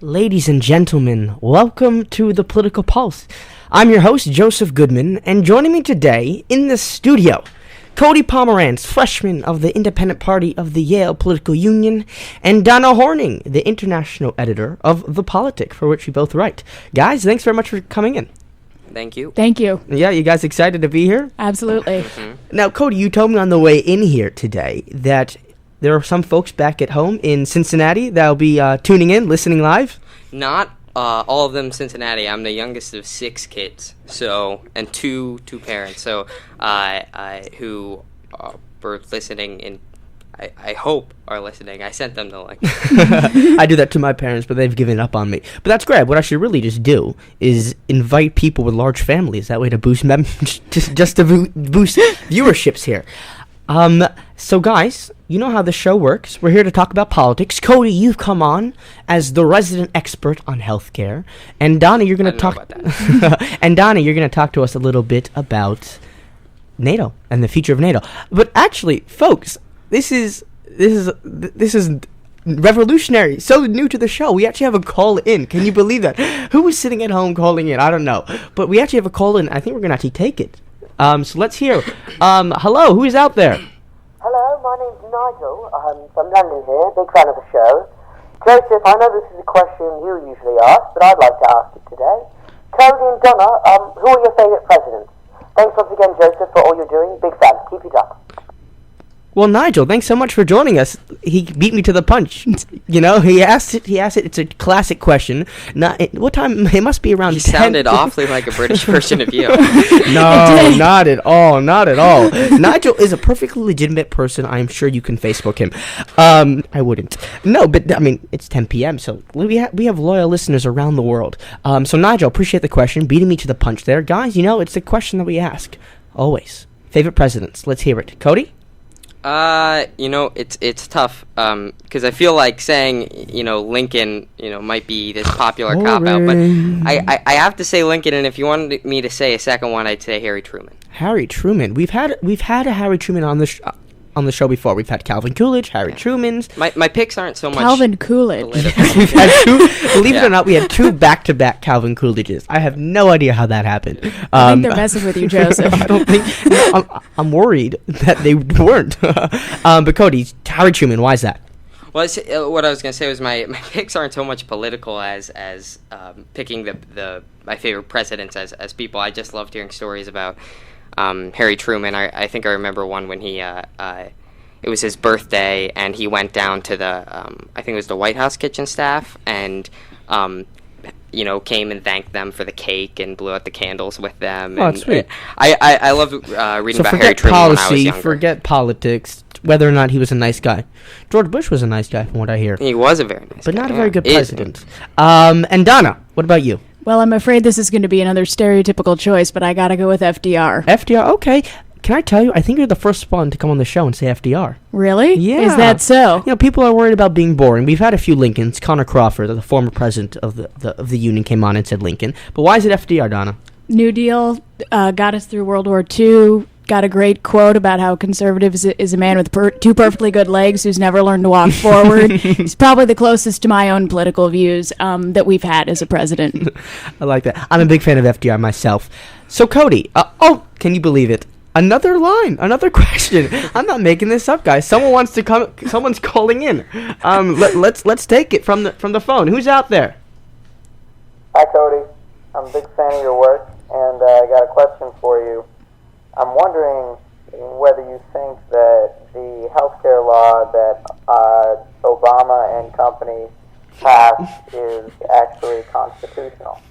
Ladies and gentlemen, welcome to the Political Pulse. I'm your host, Josef Goodman, and joining me today in the studio, Cody Pomeranz, freshman of the Independent Party of the Yale Political Union, and Donna Horning, the international editor of The Politic, for which we both write. Guys, thanks very much for coming in. Thank you. Thank you. Yeah, you guys excited to be here? Absolutely. Now, Cody, you told me on the way in here today that there are some folks back at home in Cincinnati that'll be tuning in, listening live. Not all of them Cincinnati. I'm the youngest of 6 kids, and two parents. So, who were listening, and I hope are listening. I sent them the link. I do that to my parents, but they've given up on me. But that's great. What I should really just do is invite people with large families. That way to boost just to boost viewerships here. So guys, you know how the show works. We're here to talk about politics. Cody, you've come on as the resident expert on healthcare, and Donna, you're going to talk about that. And Donna, you're going to talk to us a little bit about NATO and the future of NATO. But actually, folks, this is revolutionary. So new to the show. We actually have a call in. Can you believe that? Who was sitting at home calling in? I don't know. But we actually have a call in. I think we're going to actually take it. So let's hear. Hello, who is out there? Hello, my name's Nigel. I'm from London here, big fan of the show. Joseph, I know this is a question you usually ask, but I'd like to ask it today. Cody and Donna, who are your favourite presidents? Thanks once again, Joseph, for all you're doing. Big fan. Keep it up. Well, Nigel, thanks so much for joining us. He beat me to the punch. You know, he asked it. It's a classic question. What time? It must be around 10. He sounded awfully like a British version of you. No, not at all. Not at all. Nigel is a perfectly legitimate person. I'm sure you can Facebook him. I wouldn't. No, but I mean, it's 10 p.m., so we have loyal listeners around the world. So Nigel, appreciate the question, beating me to the punch there. Guys, you know, it's a question that we ask always. Favorite presidents? Let's hear it. Cody? It's tough, because I feel like saying, Lincoln, might be this popular cop-out, but I have to say Lincoln, and if you wanted me to say a second one, I'd say Harry Truman. Harry Truman. We've had a Harry Truman on the show before. We've had Calvin Coolidge, Harry Truman's. My picks aren't so much Calvin Coolidge. We've had two. Believe it or not, we had 2 back-to-back Calvin Coolidges. I have no idea how that happened. I think they're messing with you, Joseph. I don't think. I'm worried that they weren't. But Cody, Harry Truman. Why is that? Well, what I was gonna say was my picks aren't so much political as picking my favorite presidents as people. I just loved hearing stories about Harry Truman. I think I remember one when he it was his birthday and he went down to the I think it was the White House kitchen staff and came and thanked them for the cake and blew out the candles with them. Oh, that's sweet. I love reading about Harry Truman policy, when I was younger. Forget politics, whether or not he was a nice guy. George Bush was a nice guy from what I hear. He was a very nice guy. But not a very good president. And Donna, what about you? Well, I'm afraid this is going to be another stereotypical choice, but I got to go with FDR. FDR, okay. Can I tell you, I think you're the first one to come on the show and say FDR. Really? Yeah. Is that so? People are worried about being boring. We've had a few Lincolns. Connor Crawford, the former president of the Union, came on and said Lincoln. But why is it FDR, Donna? New Deal got us through World War II. Got a great quote about how conservative is a man with 2 perfectly good legs who's never learned to walk forward. He's probably the closest to my own political views that we've had as a president. I like that. I'm a big fan of FDR myself. So, Cody, can you believe it? Another question. I'm not making this up, guys. Someone's calling in. Let's take it from the phone. Who's out there? Hi, Cody. I'm a big fan of your work, and I got a question for you. I'm wondering whether you think that the healthcare law that Obama and company passed is actually constitutional.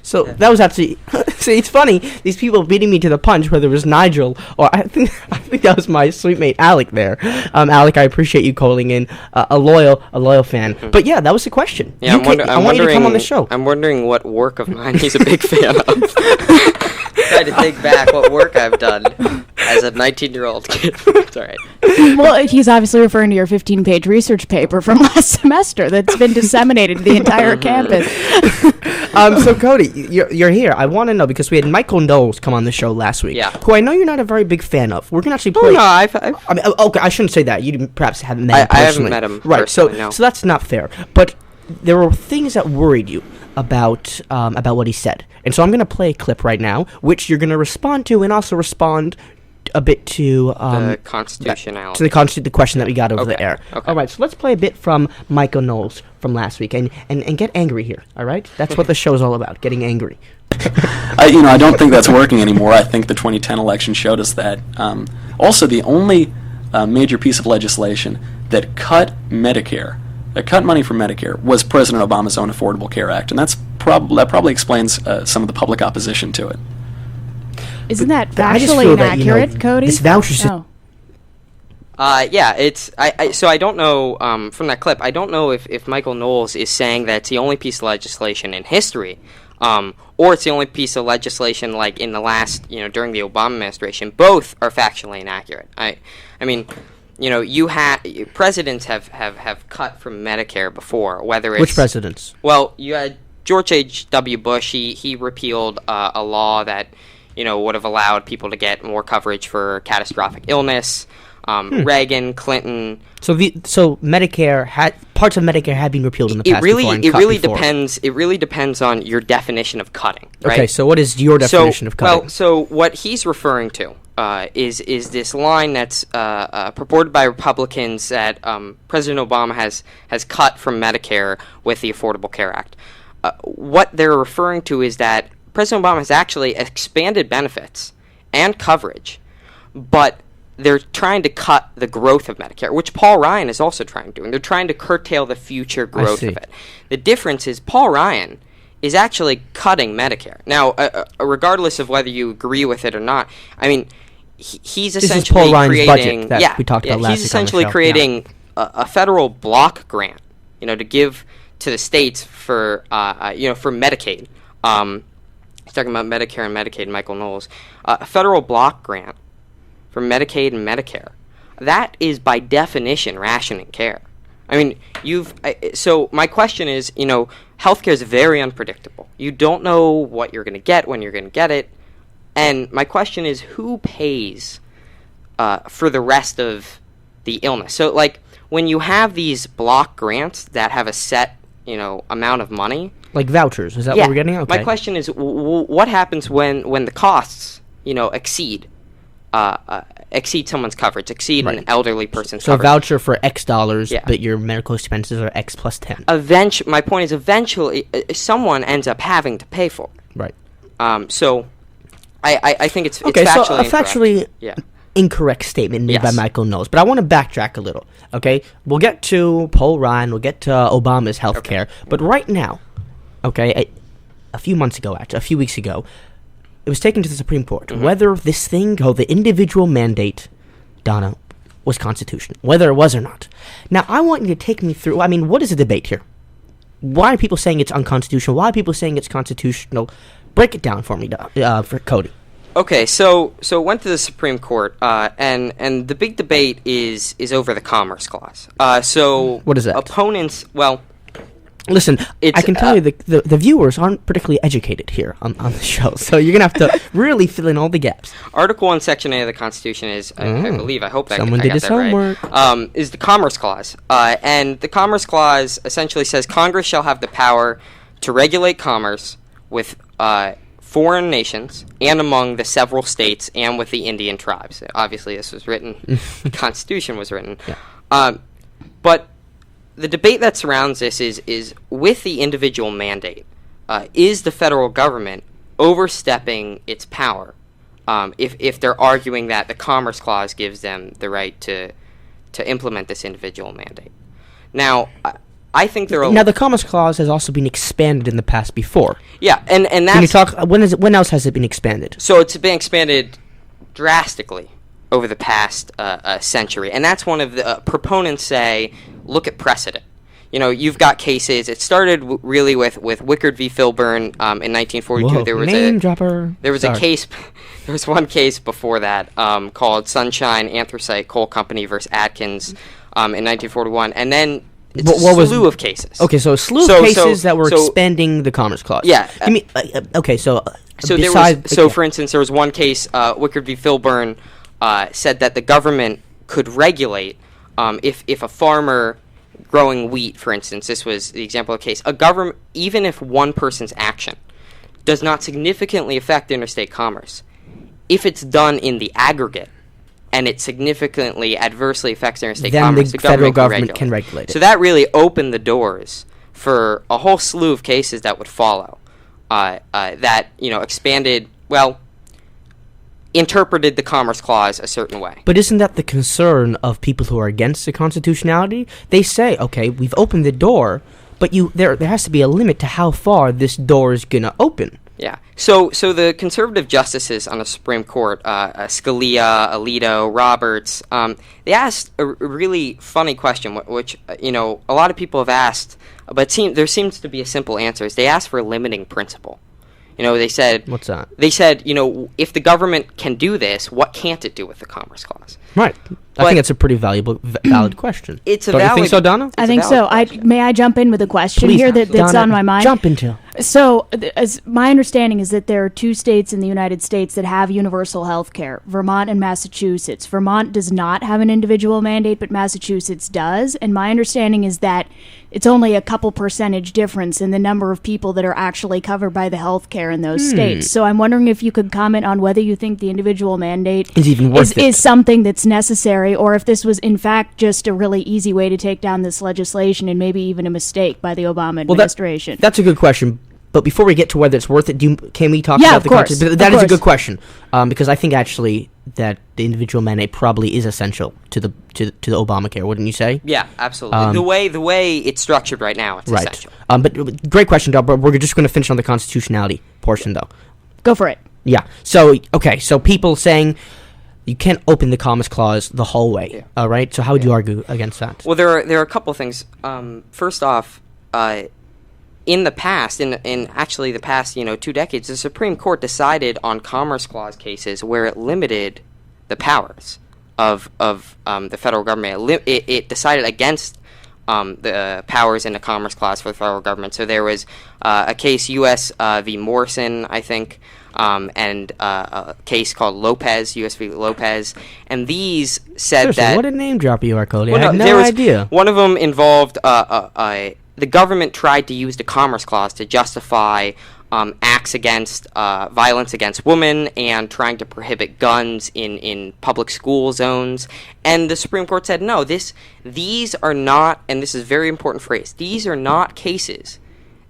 So that was actually. See, it's funny. These people beating me to the punch, whether it was Nigel or I think that was my sweet mate Alec there. Alec, I appreciate you calling in. A loyal fan. Mm-hmm. But yeah, that was the question. Yeah, I want you to come on the show. I'm wondering what work of mine he's a big fan of. Trying to think back what work I've done as a 19-year-old kid. It's all right. Well, he's obviously referring to your 15-page research paper from last semester that's been disseminated to the entire campus. So, Cody, you're here. I want to know, because we had Michael Knowles come on the show last week, who I know you're not a very big fan of. We're going to actually play... Oh, no, okay, I shouldn't say that. You perhaps haven't met him personally. I haven't met him right, personally, no. So that's not fair. But there were things that worried you about what he said. And so I'm going to play a clip right now, which you're going to respond to, and also respond a bit to the constitutionality. To the question that we got over Okay. the air. Okay. All right, so let's play a bit from Michael Knowles from last week, and get angry here. All right, that's what the show is all about, getting angry. I don't think that's working anymore. I think the 2010 election showed us that. Also, the only major piece of legislation that cut Medicare, that cut money from Medicare, was President Obama's own Affordable Care Act, and that probably explains some of the public opposition to it. Isn't that I just factually feel that, inaccurate, Cody? this voucher system. Yeah, it's so I don't know from that clip. I don't know if Michael Knowles is saying that it's the only piece of legislation in history, or it's the only piece of legislation like in the last during the Obama administration. Both are factually inaccurate. I mean, presidents have cut from Medicare before. Whether it's Which presidents? Well, you had George H.W. Bush. He repealed a law that would have allowed people to get more coverage for catastrophic illness. Reagan, Clinton. So Medicare parts of Medicare have been repealed in the past. It really depends on your definition of cutting. Right? Okay, so what is your definition of cutting? Well, so what he's referring to is this line that's purported by Republicans that President Obama has cut from Medicare with the Affordable Care Act. What they're referring to is that President Obama has actually expanded benefits and coverage, but they're trying to cut the growth of Medicare, which Paul Ryan is also trying to do, and they're trying to curtail the future growth of it. The difference is Paul Ryan is actually cutting Medicare. Now, regardless of whether you agree with it or not, I mean, he's essentially Paul Ryan's creating... budget that we talked about last week he's essentially creating a federal block grant, to give to the states for Medicaid. He's talking about Medicare and Medicaid, Michael Knowles. A federal block grant for Medicaid and Medicare. That is, by definition, rationing care. I mean, so my question is, healthcare is very unpredictable. You don't know what you're going to get when you're going to get it. And my question is, who pays for the rest of the illness? So, like, when you have these block grants that have a set, amount of money. Like vouchers, is that what we're getting at? Okay. My question is, what happens when the costs, exceed someone's coverage, exceed an elderly person's coverage. So a voucher for X dollars, but your medical expenses are X plus 10. My point is, eventually, someone ends up having to pay for it. Right. So, I think it's okay, factually so a factually incorrect statement made by Michael Knowles. But I want to backtrack a little, okay? We'll get to Paul Ryan, we'll get to Obama's health care. But right now, okay, a few weeks ago, it was taken to the Supreme Court whether this thing called the individual mandate, Donna, was constitutional, whether it was or not. Now, I want you to take me through, what is the debate here? Why are people saying it's unconstitutional? Why are people saying it's constitutional? Break it down for me, for Cody. Okay, so it went to the Supreme Court, and the big debate is over the Commerce Clause. So what is that? Opponents, listen, I can tell you the viewers aren't particularly educated here on the show, so you're going to have to really fill in all the gaps. Article 1, Section A of the Constitution is, I believe, I hope that someone I did got his that homework. Right, is the Commerce Clause. And the Commerce Clause essentially says Congress shall have the power to regulate commerce with foreign nations and among the several states and with the Indian tribes. Obviously, this was written, the Constitution was written. Yeah. But the debate that surrounds this is with the individual mandate, is the federal government overstepping its power if they're arguing that the Commerce Clause gives them the right to implement this individual mandate. Now, I think now the Commerce Clause has also been expanded in the past before. Yeah, and that's... Can you talk... When else has it been expanded? So it's been expanded drastically over the past century, and that's one of the proponents say, look at precedent. You've got cases. It started really with Wickard v. Filburn in 1942. Whoa, there was name dropper. There was a case. There was one case before that called Sunshine Anthracite Coal Company versus Atkins in 1941, and then it's a slew of cases. Okay, so a slew of cases that were expanding the Commerce Clause. Yeah. Okay, so for instance, there was one case, Wickard v. Filburn said that the government could regulate if a farmer growing wheat, for instance, this was the example of the case. A government, even if one person's action does not significantly affect interstate commerce, if it's done in the aggregate and it significantly adversely affects interstate then commerce, the federal government can regulate regulate it. So that really opened the doors for a whole slew of cases that would follow, that, expanded, interpreted the Commerce Clause a certain way. But isn't that the concern of people who are against the constitutionality? They say, okay, we've opened the door, but there has to be a limit to how far this door is going to open. Yeah. So the conservative justices on the Supreme Court, Scalia, Alito, Roberts, they asked a really funny question, which a lot of people have asked, but there seems to be a simple answer. Is they asked for a limiting principle. They said... What's that? They said, if the government can do this, what can't it do with the Commerce Clause? Right. I think that's a pretty valid question. It's a Don't valid... you think so, Donna? I think so. May I jump in with a question Please, here that's Donna, on my mind? Jump into. So, as my understanding is that there are 2 states in the United States that have universal health care, Vermont and Massachusetts. Vermont does not have an individual mandate, but Massachusetts does. And my understanding is that it's only a couple percentage difference in the number of people that are actually covered by the health care in those states. So I'm wondering if you could comment on whether you think the individual mandate is even worth it. Is something that's necessary, or if this was in fact just a really easy way to take down this legislation and maybe even a mistake by the Obama administration. That's a good question. But before we get to whether it's worth it, can we talk about the course. content? That is a good question, because I think actually that the individual mandate probably is essential to the Obamacare. Wouldn't you say? Yeah, absolutely. The way it's structured right now, it's essential. But great question, Doug. But we're just going to finish on the constitutionality portion, though. Go for it. Yeah. So people saying you can't open the Commerce Clause the whole way. Yeah. All right. So how would you argue against that? Well, there are a couple of things. First off, in the past, in actually the past 2 decades, the Supreme Court decided on Commerce Clause cases where it limited the powers of the federal government. It decided against the powers in the Commerce Clause for the federal government. So there was a case, U.S. v. Morrison, I think, and a case called Lopez, U.S. v. Lopez, and these said Seriously, that... What a name drop you are, Cody. Well, I had no idea. One of them involved the government tried to use the Commerce Clause to justify acts against violence against women and trying to prohibit guns in public school zones. And the Supreme Court said, no, these are not, and this is a very important phrase, these are not cases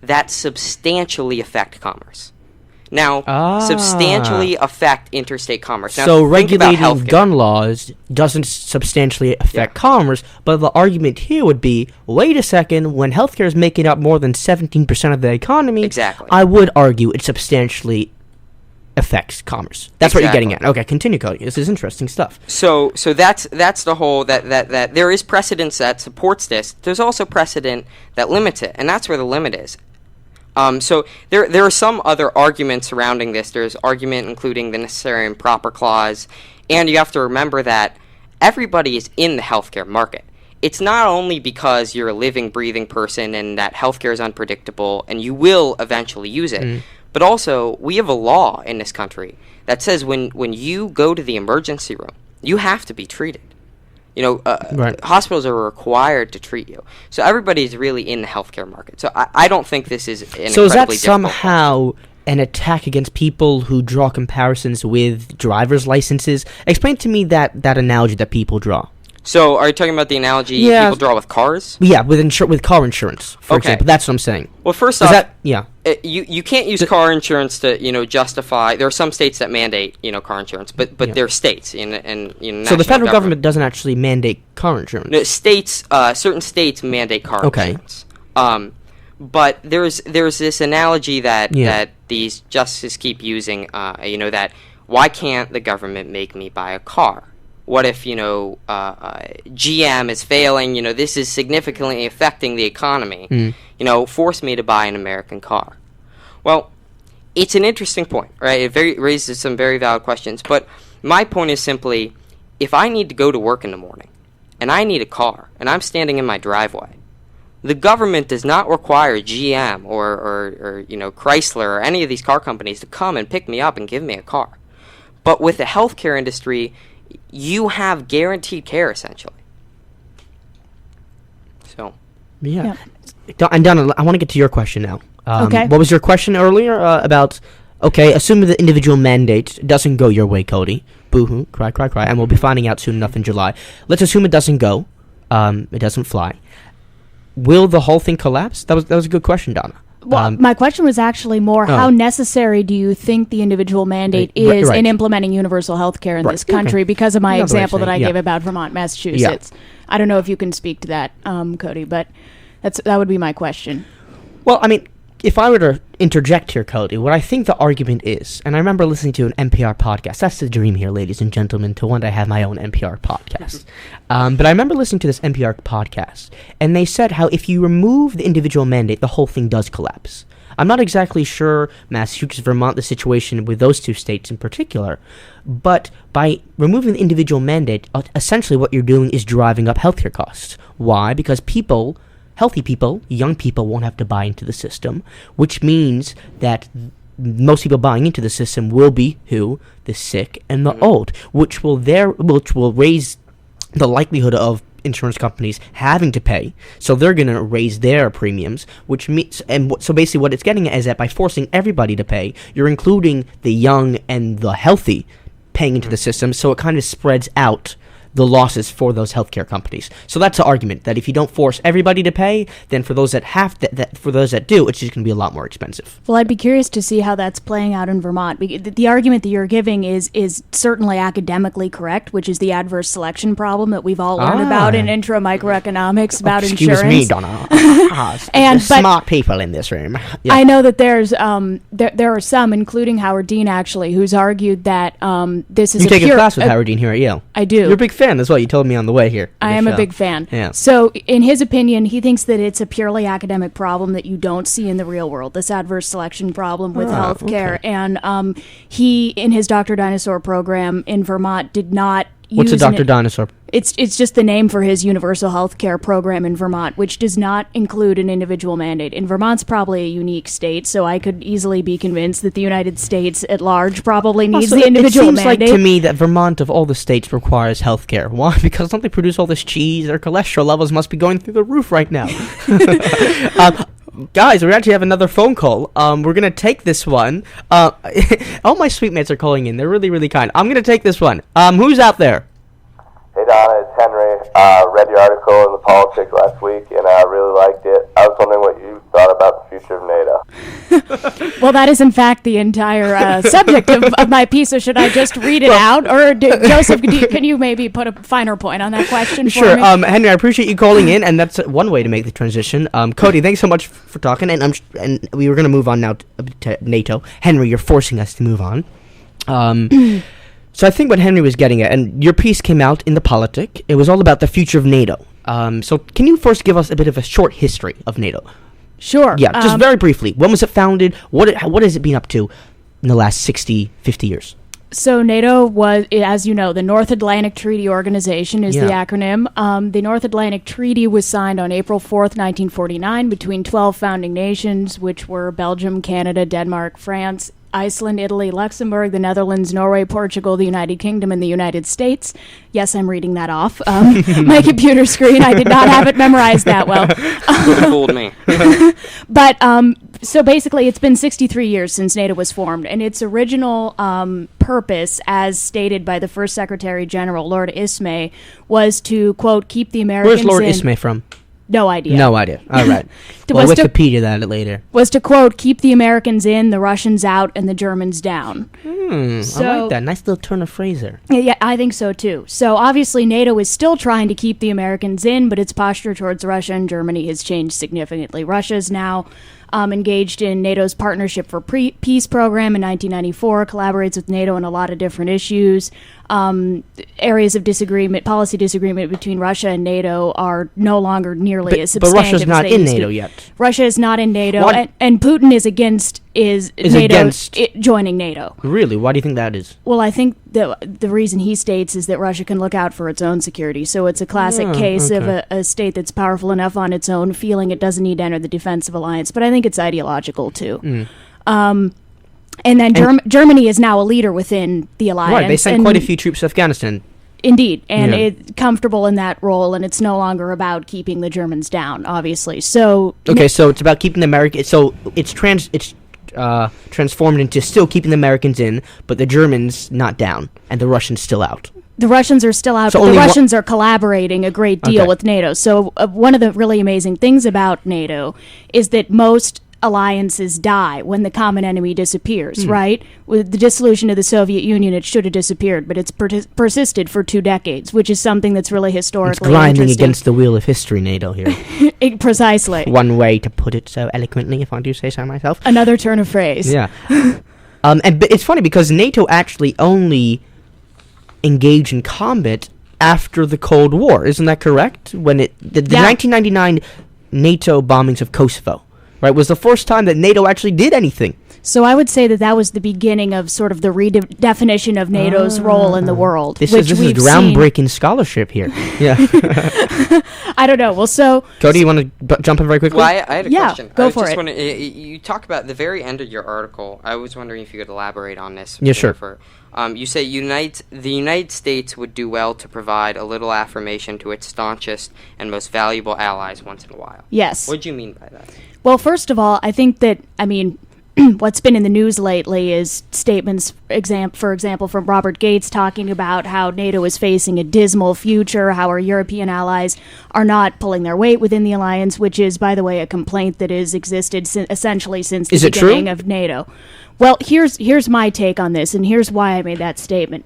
that substantially affect commerce. Now, substantially affect interstate commerce. Now, so regulating gun laws doesn't substantially affect commerce, but the argument here would be, wait a second, when healthcare is making up more than 17% of the economy, exactly. I would argue it substantially affects commerce. That's what you're getting at. Okay, continue, Cody. This is interesting stuff. So that's the whole, that there is precedence that supports this. There's also precedent that limits it, and that's where the limit is. So there are some other arguments surrounding this. There's argument including the necessary and proper clause, and you have to remember that everybody is in the healthcare market. It's not only because you're a living, breathing person and that healthcare is unpredictable and you will eventually use it, but also we have a law in this country that says when you go to the emergency room, you have to be treated. Hospitals are required to treat you. So everybody's really in the healthcare market. So I don't think this is an So is that incredibly difficult somehow an attack against people who draw comparisons with driver's licenses? Explain to me that analogy that people draw. So are you talking about the analogy people draw with cars? Yeah, with car insurance, for example. That's what I'm saying. Well, first off, you can't use car insurance to justify. There are some states that mandate car insurance, but there are states so the federal government doesn't actually mandate car insurance. No, certain states mandate car insurance. But there's this analogy that these justices keep using. That why can't the government make me buy a car? What if, GM is failing, this is significantly affecting the economy, force me to buy an American car. Well, it's an interesting point, right? It raises some very valid questions. But my point is simply, if I need to go to work in the morning, and I need a car, and I'm standing in my driveway, the government does not require GM or Chrysler or any of these car companies to come and pick me up and give me a car. But with the healthcare industry, you have guaranteed care, essentially. So Yeah. And Donna, I want to get to your question now. Okay. What was your question earlier about? Okay, assuming the individual mandate doesn't go your way, Cody. Boo-hoo, cry, cry, cry. And we'll be finding out soon enough in July. Let's assume it doesn't go. It doesn't fly. Will the whole thing collapse? That was a good question, Donna. Well, my question was actually more, how necessary do you think the individual mandate is in implementing universal health care in this country? Because of my example that I gave about Vermont, Massachusetts. Yeah. I don't know if you can speak to that, Cody, but that would be my question. Well, I mean, if I were to interject here, Cody, what I think the argument is, and I remember listening to an NPR podcast. That's the dream here, ladies and gentlemen, to one day have my own NPR podcast. But I remember listening to this NPR podcast, and they said how if you remove the individual mandate, the whole thing does collapse. I'm not exactly sure Massachusetts, Vermont, the situation with those two states in particular, but by removing the individual mandate, essentially what you're doing is driving up healthcare costs. Why? Because healthy people, young people won't have to buy into the system, which means that most people buying into the system will be who? The sick and the old, which will raise the likelihood of insurance companies having to pay. So they're going to raise their premiums, which means, so basically what it's getting at is that by forcing everybody to pay, you're including the young and the healthy paying into the system, so it kind of spreads out the losses for those healthcare companies. So that's the argument, that if you don't force everybody to pay, then for those that for those that do, it's just going to be a lot more expensive. Well, I'd be curious to see how that's playing out in Vermont. The argument that you're giving is certainly academically correct, which is the adverse selection problem that we've all learned about in intro microeconomics about insurance. Excuse me, Donna. But smart people in this room. Yeah. I know that there's there are some, including Howard Dean, actually, who's argued that this is you take a class with Howard Dean here at Yale. I do. You're a big fan. That's what you told me on the way here. I am a big fan. Yeah. So, in his opinion, he thinks that it's a purely academic problem that you don't see in the real world, this adverse selection problem with healthcare. Okay. And he, in his Dr. Dinosaur program in Vermont, did not What's a Dr. Dinosaur? It's just the name for his universal health care program in Vermont, which does not include an individual mandate. And Vermont's probably a unique state, so I could easily be convinced that the United States at large probably needs the individual mandate. It seems like to me that Vermont, of all the states, requires health care. Why? Because don't they produce all this cheese? Their cholesterol levels must be going through the roof right now. Guys, we actually have another phone call. We're going to take this one. All my sweet mates are calling in. They're really, really kind. I'm going to take this one. Who's out there? Hey, Donna, it's Henry. Read your article in the Politics last week, and I really liked it. I was wondering what you thought about the future of NATO. Well, that is, in fact, the entire subject of my piece, so should I just read it out? Or, Joseph, can you maybe put a finer point on that question for me? Henry, I appreciate you calling in, and that's one way to make the transition. Cody, thanks so much for talking, and we were going to move on now to NATO. Henry, you're forcing us to move on. So I think what Henry was getting at, and your piece came out in The Politic, it was all about the future of NATO. So can you first give us a bit of a short history of NATO? Sure. Yeah, just very briefly. When was it founded? What has it been up to in the last 60, 50 years? So NATO was, as you know, the North Atlantic Treaty Organization is the acronym. The North Atlantic Treaty was signed on April 4th, 1949 between 12 founding nations, which were Belgium, Canada, Denmark, France, Iceland, Italy, Luxembourg, the Netherlands, Norway, Portugal, the United Kingdom, and the United States. Yes, I'm reading that off. My computer screen, I did not have it memorized that well. Would have fooled me. But, so basically, it's been 63 years since NATO was formed, and its original purpose, as stated by the first Secretary General, Lord Ismay, was to, quote, keep the Americans Where's Lord Ismay from? No idea. No idea. All right. Well, Wikipedia that later. Was to, quote, keep the Americans in, the Russians out, and the Germans down. I like that. Nice little turn of phrase there. Yeah, I think so, too. So, obviously, NATO is still trying to keep the Americans in, but its posture towards Russia and Germany has changed significantly. Russia is now engaged in NATO's Partnership for Peace program in 1994, collaborates with NATO on a lot of different issues. Areas of disagreement, policy disagreement between Russia and NATO are no longer nearly as substantive. But Russia's not in NATO yet. Russia is not in NATO, and Putin is against NATO joining NATO. Really? Why do you think that is? Well, I think the reason he states is that Russia can look out for its own security. So it's a classic case of a state that's powerful enough on its own, feeling it doesn't need to enter the defensive alliance. But I think it's ideological, too. And then Germany is now a leader within the alliance. Right, they sent quite a few troops to Afghanistan. Indeed, and it's comfortable in that role, and it's no longer about keeping the Germans down, obviously. So okay, so it's about keeping the Americans. So it's transformed into still keeping the Americans in, but the Germans not down, and the Russians still out. The Russians are still out, but the Russians are collaborating a great deal with NATO. So one of the really amazing things about NATO is that most alliances die when the common enemy disappears, right? With the dissolution of the Soviet Union, it should have disappeared, but it's persisted for 2 decades, which is something that's really historically It's grinding interesting. against the wheel of history, NATO here. Precisely. One way to put it so eloquently, if I do say so myself. Another turn of phrase. Yeah. But it's funny because NATO actually only engaged in combat after the Cold War. Isn't that correct? When the 1999 NATO bombings of Kosovo, right, was the first time that NATO actually did anything. So I would say that was the beginning of sort of the redefinition of NATO's role in the world. This is groundbreaking scholarship here. Yeah. I don't know. Well, so Cody, you want to jump in very quickly? Well, I had a question. Go for it. You talk about the very end of your article. I was wondering if you could elaborate on this. Yeah, sure. You say the United States would do well to provide a little affirmation to its staunchest and most valuable allies once in a while. Yes. What do you mean by that? Well, first of all, I think that, what's been in the news lately is statements, for example, from Robert Gates talking about how NATO is facing a dismal future, how our European allies are not pulling their weight within the alliance, which is, by the way, a complaint that has existed essentially since the beginning of NATO. Well, here's my take on this, and here's why I made that statement.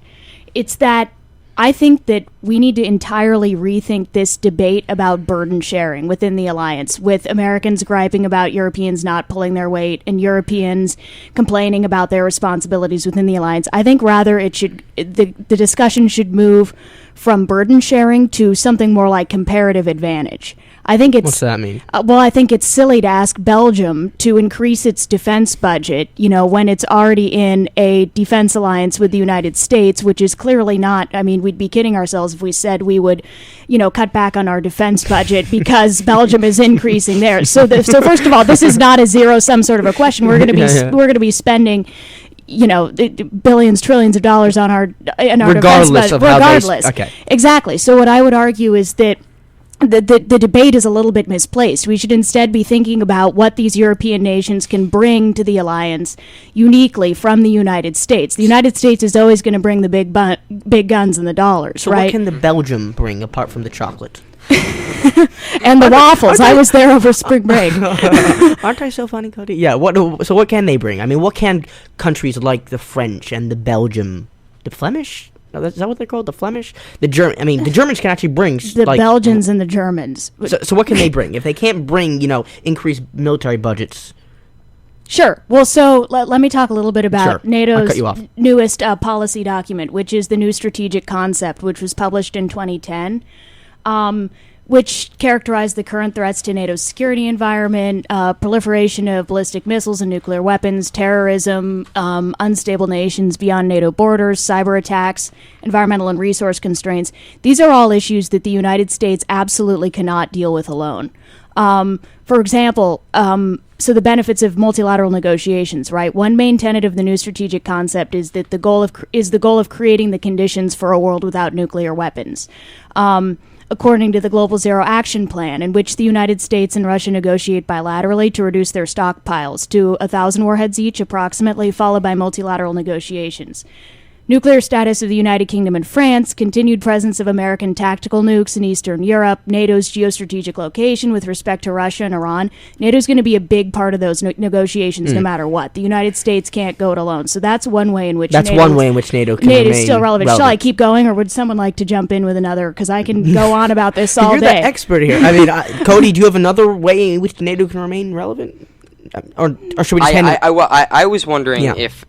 It's that I think that we need to entirely rethink this debate about burden sharing within the alliance, with Americans griping about Europeans not pulling their weight and Europeans complaining about their responsibilities within the alliance. I think rather the discussion should move from burden sharing to something more like comparative advantage. What's that mean? I think it's silly to ask Belgium to increase its defense budget, when it's already in a defense alliance with the United States, which is clearly not. We'd be kidding ourselves if we said we would, cut back on our defense budget because Belgium is increasing theirs. So first of all, this is not a zero-sum sort of a question. We're going to be we're going to be spending billions, trillions of dollars on our defense budget. Regardless. Okay. Exactly. So what I would argue is that the debate is a little bit misplaced. We should instead be thinking about what these European nations can bring to the alliance uniquely from the United States. The United States is always going to bring the big guns and the dollars, so right? What can the Belgium bring apart from the chocolate? And the waffles. I was there over spring break. Aren't I so funny, Cody? Yeah. So what can they bring? What can countries like the French and the Belgium, the Flemish? Is that what they're called? The Flemish? The Germans can actually bring the Belgians and the Germans. So what can they bring? If they can't bring, increased military budgets. Sure. Well, so let me talk a little bit about NATO's newest policy document, which is the new strategic concept, which was published in 2010. Which characterized the current threats to NATO's security environment, proliferation of ballistic missiles and nuclear weapons, terrorism, unstable nations beyond NATO borders, cyber attacks, environmental and resource constraints. These are all issues that the United States absolutely cannot deal with alone. For example, so the benefits of multilateral negotiations, right? One main tenet of the new strategic concept is that the goal of creating the conditions for a world without nuclear weapons. According to the Global Zero Action Plan, in which the United States and Russia negotiate bilaterally to reduce their stockpiles to 1,000 warheads each, approximately, followed by multilateral negotiations. Nuclear status of the United Kingdom and France, continued presence of American tactical nukes in Eastern Europe, NATO's geostrategic location with respect to Russia and Iran. NATO's going to be a big part of those negotiations no matter what. The United States can't go it alone. So that's one way in which NATO can remain still relevant. Shall I keep going, or would someone like to jump in with another? Because I can go on about this all You're day. You're the expert here. Cody, do you have another way in which NATO can remain relevant? Or should we just I was wondering if...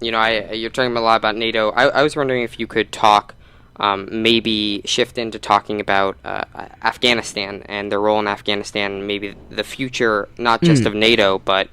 you're talking a lot about NATO. I was wondering if you could talk, maybe shift into talking about Afghanistan and their role in Afghanistan, maybe the future, not just of NATO, but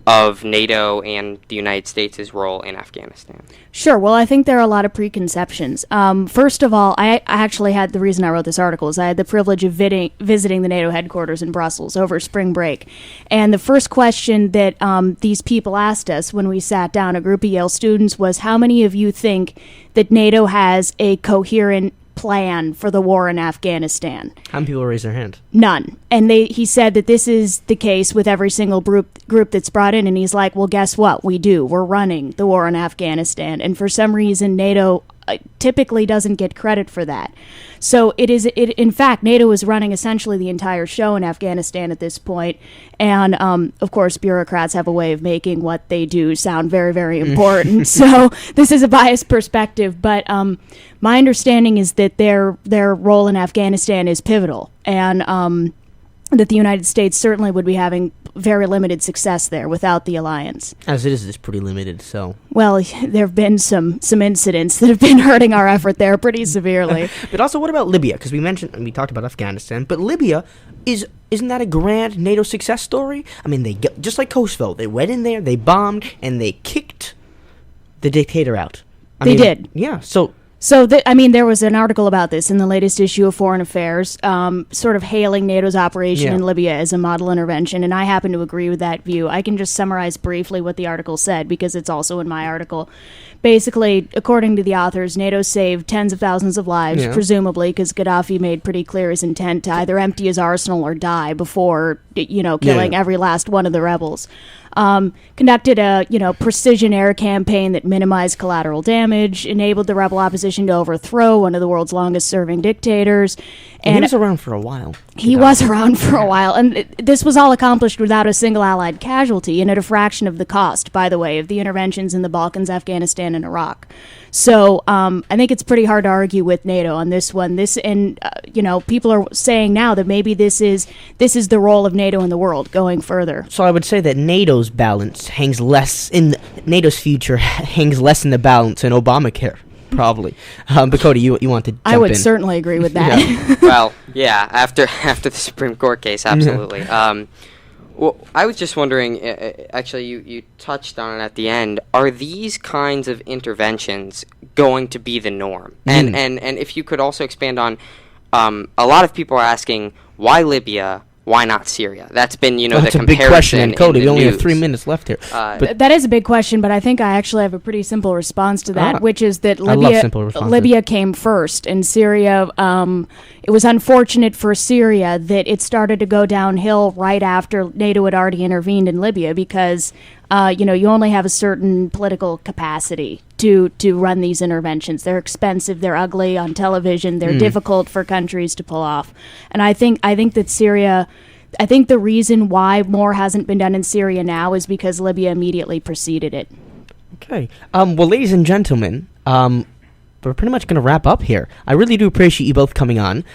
of NATO and the United States' role in Afghanistan? Sure. Well, I think there are a lot of preconceptions. First of all, I actually had, the reason I wrote this article is I had the privilege of visiting the NATO headquarters in Brussels over spring break. And the first question that these people asked us when we sat down, a group of Yale students, was how many of you think that NATO has a coherent plan for the war in Afghanistan? How many people raise their hand? None. And he said that this is the case with every single group that's brought in. And he's like, well, guess what? We do. We're running the war in Afghanistan. And for some reason, NATO typically doesn't get credit for that. So in fact, NATO is running essentially the entire show in Afghanistan at this point. And of course, bureaucrats have a way of making what they do sound very, very important. So this is a biased perspective. But my understanding is that their role in Afghanistan is pivotal. And that the United States certainly would be having very limited success there without the alliance. As it is, it's pretty limited, so... Well, there have been some incidents that have been hurting our effort there pretty severely. But also, what about Libya? Because we talked about Afghanistan, but Libya, isn't that a grand NATO success story? I mean, just like Kosovo, they went in there, they bombed, and they kicked the dictator out. They did. Yeah, so... So, there was an article about this in the latest issue of Foreign Affairs, sort of hailing NATO's operation in Libya as a model intervention, and I happen to agree with that view. I can just summarize briefly what the article said, because it's also in my article. Basically, according to the authors, NATO saved tens of thousands of lives, presumably, because Gaddafi made pretty clear his intent to either empty his arsenal or die before, killing every last one of the rebels. Conducted a, precision air campaign that minimized collateral damage, enabled the rebel opposition to overthrow one of the world's longest-serving dictators. And he was around for a while. He was around for a while, and this was all accomplished without a single Allied casualty, and at a fraction of the cost, by the way, of the interventions in the Balkans, Afghanistan, and Iraq. So I think it's pretty hard to argue with NATO on this one. People are saying now that maybe this is the role of NATO in the world going further. So I would say that NATO's balance hangs less in NATO's future hangs less in the balance in Obamacare. Probably, but Cody, you want to jump in? I would certainly agree with that. Yeah. Well, yeah, after the Supreme Court case, absolutely. Well, I was just wondering, actually, you touched on it at the end. Are these kinds of interventions going to be the norm? And if you could also expand on, a lot of people are asking, why Libya? Why not Syria? That's been, the comparison. That's a big question, and Cody, we only have news. 3 minutes left here. But that is a big question, but I think I actually have a pretty simple response to that, which is that I love simple responses. Libya came first, and Syria, it was unfortunate for Syria that it started to go downhill right after NATO had already intervened in Libya, because you only have a certain political capacity to run these interventions. They're expensive, they're ugly on television, they're difficult for countries to pull off. And I think that Syria, I think the reason why more hasn't been done in Syria now is because Libya immediately preceded it. Okay. Well, ladies and gentlemen, we're pretty much going to wrap up here. I really do appreciate you both coming on.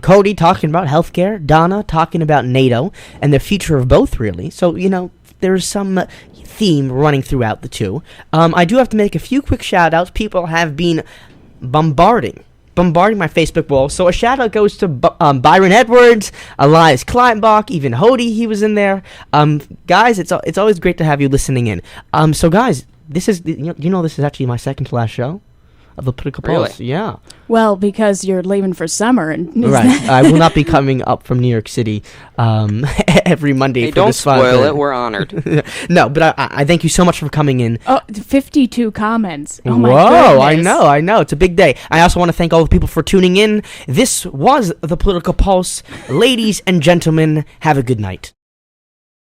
Cody talking about healthcare, Donna talking about NATO, and the future of both, really. So, there's some theme running throughout the two. I do have to make a few quick shout-outs. People have been bombarding my Facebook wall. So a shout-out goes to Byron Edwards, Elias Kleinbach, even Hody, he was in there. Guys, it's always great to have you listening in. So guys, this is, this is actually my second to last show of the Political Pulse. Really? Yeah. Well, because you're leaving for summer. Right. I will not be coming up from New York City every Monday. Hey, for don't this spoil it. We're honored. No, but I thank you so much for coming in. Oh, 52 comments. Oh, my Whoa, goodness. I know. It's a big day. I also want to thank all the people for tuning in. This was the Political Pulse. Ladies and gentlemen, have a good night.